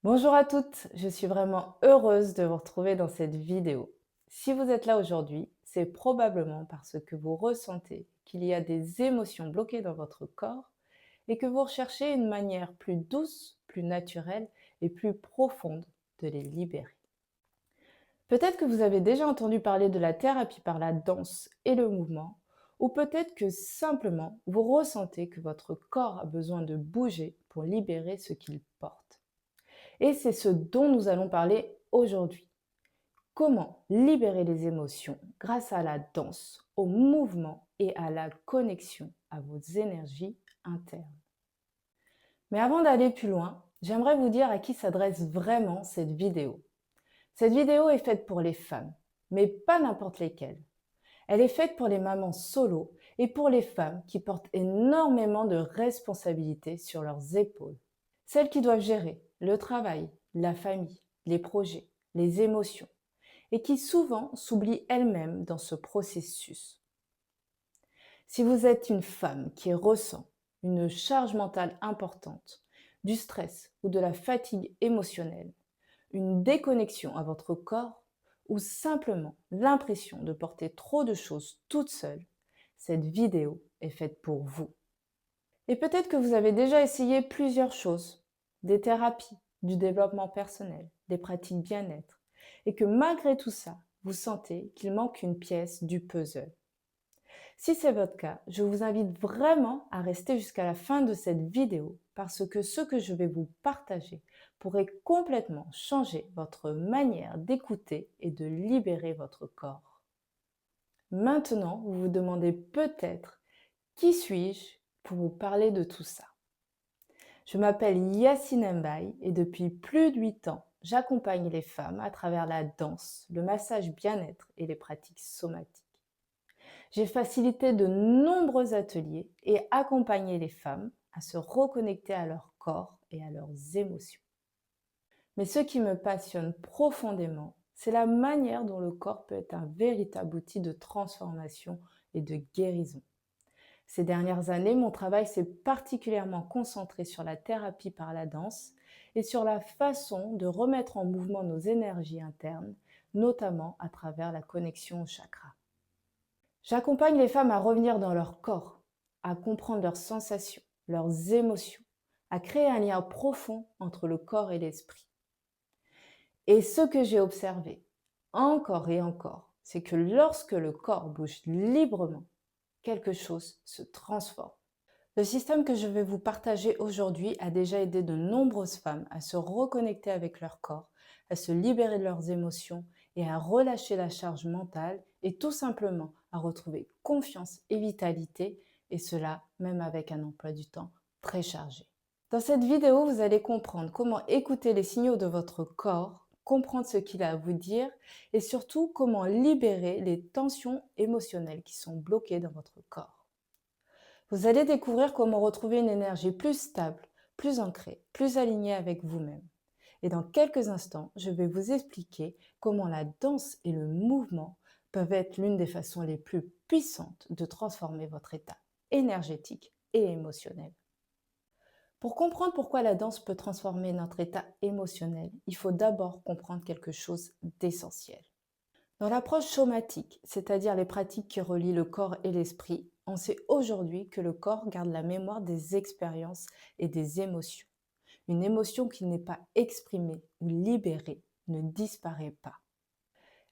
Bonjour à toutes, je suis vraiment heureuse de vous retrouver dans cette vidéo. Si vous êtes là aujourd'hui, c'est probablement parce que vous ressentez qu'il y a des émotions bloquées dans votre corps et que vous recherchez une manière plus douce, plus naturelle et plus profonde de les libérer. Peut-être que vous avez déjà entendu parler de la thérapie par la danse et le mouvement, ou peut-être que simplement vous ressentez que votre corps a besoin de bouger pour libérer ce qu'il porte. Et c'est ce dont nous allons parler aujourd'hui. Comment libérer les émotions grâce à la danse, au mouvement et à la connexion à vos énergies internes. Mais avant d'aller plus loin, j'aimerais vous dire à qui s'adresse vraiment cette vidéo. Cette vidéo est faite pour les femmes, mais pas n'importe lesquelles. Elle est faite pour les mamans solo et pour les femmes qui portent énormément de responsabilités sur leurs épaules. Celles qui doivent gérer le travail, la famille, les projets, les émotions, et qui souvent s'oublient elles-mêmes dans ce processus. Si vous êtes une femme qui ressent une charge mentale importante, du stress ou de la fatigue émotionnelle, une déconnexion à votre corps ou simplement l'impression de porter trop de choses toute seule, cette vidéo est faite pour vous. Et peut-être que vous avez déjà essayé plusieurs choses, des thérapies, du développement personnel, des pratiques bien-être, et que malgré tout ça, vous sentez qu'il manque une pièce du puzzle. Si c'est votre cas, je vous invite vraiment à rester jusqu'à la fin de cette vidéo parce que ce que je vais vous partager pourrait complètement changer votre manière d'écouter et de libérer votre corps. Maintenant, vous vous demandez peut-être qui suis-je pour vous parler de tout ça. Je m'appelle Yacine Mbaye et depuis plus de 8 ans, j'accompagne les femmes à travers la danse, le massage bien-être et les pratiques somatiques. J'ai facilité de nombreux ateliers et accompagné les femmes à se reconnecter à leur corps et à leurs émotions. Mais ce qui me passionne profondément, c'est la manière dont le corps peut être un véritable outil de transformation et de guérison. Ces dernières années, mon travail s'est particulièrement concentré sur la thérapie par la danse et sur la façon de remettre en mouvement nos énergies internes, notamment à travers la connexion au chakra. J'accompagne les femmes à revenir dans leur corps, à comprendre leurs sensations, leurs émotions, à créer un lien profond entre le corps et l'esprit. Et ce que j'ai observé, encore et encore, c'est que lorsque le corps bouge librement, quelque chose se transforme. Le système que je vais vous partager aujourd'hui a déjà aidé de nombreuses femmes à se reconnecter avec leur corps, à se libérer de leurs émotions et à relâcher la charge mentale et tout simplement à retrouver confiance et vitalité, et cela même avec un emploi du temps très chargé. Dans cette vidéo, vous allez comprendre comment écouter les signaux de votre corps, comprendre ce qu'il a à vous dire et surtout comment libérer les tensions émotionnelles qui sont bloquées dans votre corps. Vous allez découvrir comment retrouver une énergie plus stable, plus ancrée, plus alignée avec vous-même. Et dans quelques instants, je vais vous expliquer comment la danse et le mouvement peuvent être l'une des façons les plus puissantes de transformer votre état énergétique et émotionnel. Pour comprendre pourquoi la danse peut transformer notre état émotionnel, il faut d'abord comprendre quelque chose d'essentiel. Dans l'approche somatique, c'est-à-dire les pratiques qui relient le corps et l'esprit, on sait aujourd'hui que le corps garde la mémoire des expériences et des émotions. Une émotion qui n'est pas exprimée ou libérée ne disparaît pas.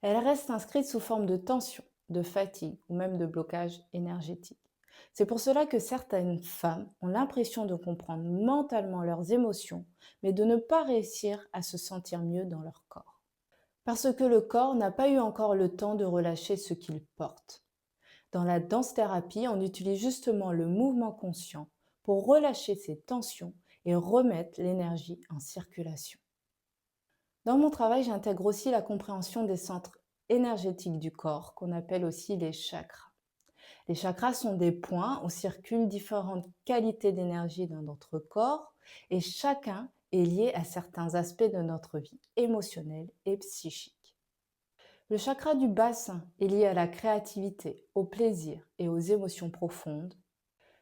Elle reste inscrite sous forme de tension, de fatigue ou même de blocage énergétique. C'est pour cela que certaines femmes ont l'impression de comprendre mentalement leurs émotions, mais de ne pas réussir à se sentir mieux dans leur corps. Parce que le corps n'a pas eu encore le temps de relâcher ce qu'il porte. Dans la danse-thérapie, on utilise justement le mouvement conscient pour relâcher ces tensions et remettre l'énergie en circulation. Dans mon travail, j'intègre aussi la compréhension des centres énergétiques du corps, qu'on appelle aussi les chakras. Les chakras sont des points où circulent différentes qualités d'énergie dans notre corps et chacun est lié à certains aspects de notre vie émotionnelle et psychique. Le chakra du bassin est lié à la créativité, au plaisir et aux émotions profondes.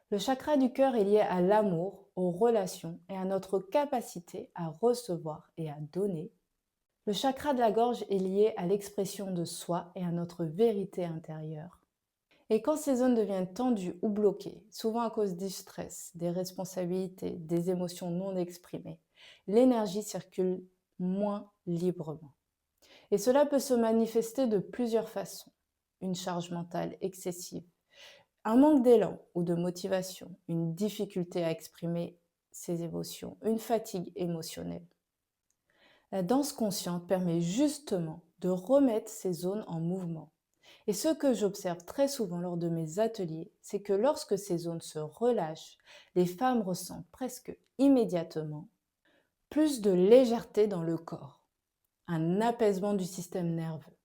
Le chakra du cœur est lié à l'amour, aux relations et à notre capacité à recevoir et à donner, le chakra de la gorge est lié à l'expression de soi et à notre vérité intérieure. Et quand ces zones deviennent tendues ou bloquées, souvent à cause du stress, des responsabilités, des émotions non exprimées, l'énergie circule moins librement. Et cela peut se manifester de plusieurs façons. Une charge mentale excessive, un manque d'élan ou de motivation, une difficulté à exprimer ses émotions, une fatigue émotionnelle. La danse consciente permet justement de remettre ces zones en mouvement. Et ce que j'observe très souvent lors de mes ateliers, c'est que lorsque ces zones se relâchent, les femmes ressentent presque immédiatement plus de légèreté dans le corps, un apaisement du système nerveux,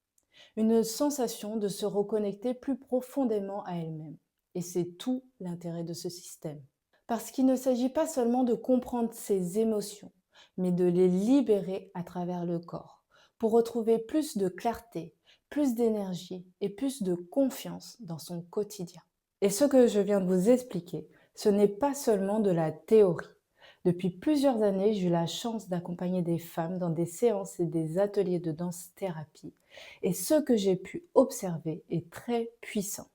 une sensation de se reconnecter plus profondément à elles-mêmes. Et c'est tout l'intérêt de ce système. Parce qu'il ne s'agit pas seulement de comprendre ses émotions, mais de les libérer à travers le corps, pour retrouver plus de clarté, plus d'énergie et plus de confiance dans son quotidien. Et ce que je viens de vous expliquer, ce n'est pas seulement de la théorie. Depuis plusieurs années, j'ai eu la chance d'accompagner des femmes dans des séances et des ateliers de danse-thérapie. Et ce que j'ai pu observer est très puissant.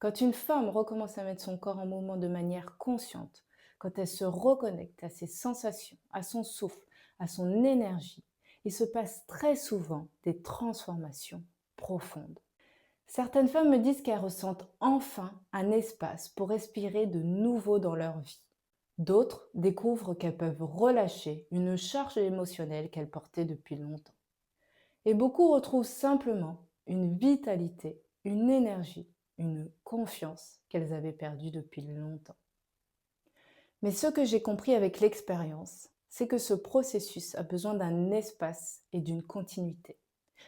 Quand une femme recommence à mettre son corps en mouvement de manière consciente, quand elle se reconnecte à ses sensations, à son souffle, à son énergie, il se passe très souvent des transformations profondes. Certaines femmes me disent qu'elles ressentent enfin un espace pour respirer de nouveau dans leur vie. D'autres découvrent qu'elles peuvent relâcher une charge émotionnelle qu'elles portaient depuis longtemps. Et beaucoup retrouvent simplement une vitalité, une énergie, une confiance qu'elles avaient perdue depuis longtemps. Mais ce que j'ai compris avec l'expérience, c'est que ce processus a besoin d'un espace et d'une continuité.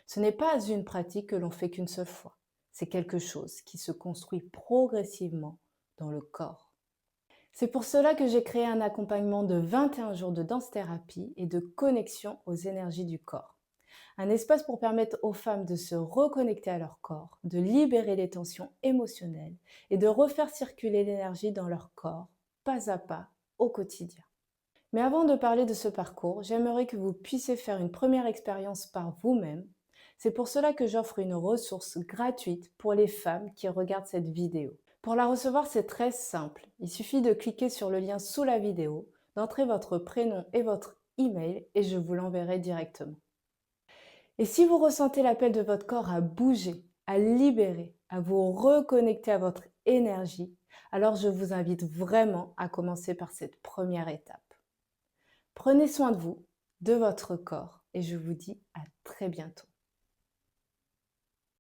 Ce n'est pas une pratique que l'on fait qu'une seule fois. C'est quelque chose qui se construit progressivement dans le corps. C'est pour cela que j'ai créé un accompagnement de 21 jours de danse-thérapie et de connexion aux énergies du corps. Un espace pour permettre aux femmes de se reconnecter à leur corps, de libérer les tensions émotionnelles et de refaire circuler l'énergie dans leur corps, pas à pas, au quotidien. Mais avant de parler de ce parcours, j'aimerais que vous puissiez faire une première expérience par vous-même. C'est pour cela que j'offre une ressource gratuite pour les femmes qui regardent cette vidéo. Pour la recevoir, c'est très simple. Il suffit de cliquer sur le lien sous la vidéo, d'entrer votre prénom et votre email et je vous l'enverrai directement. Et si vous ressentez l'appel de votre corps à bouger, à libérer, à vous reconnecter à votre énergie, alors je vous invite vraiment à commencer par cette première étape. Prenez soin de vous, de votre corps et je vous dis à très bientôt.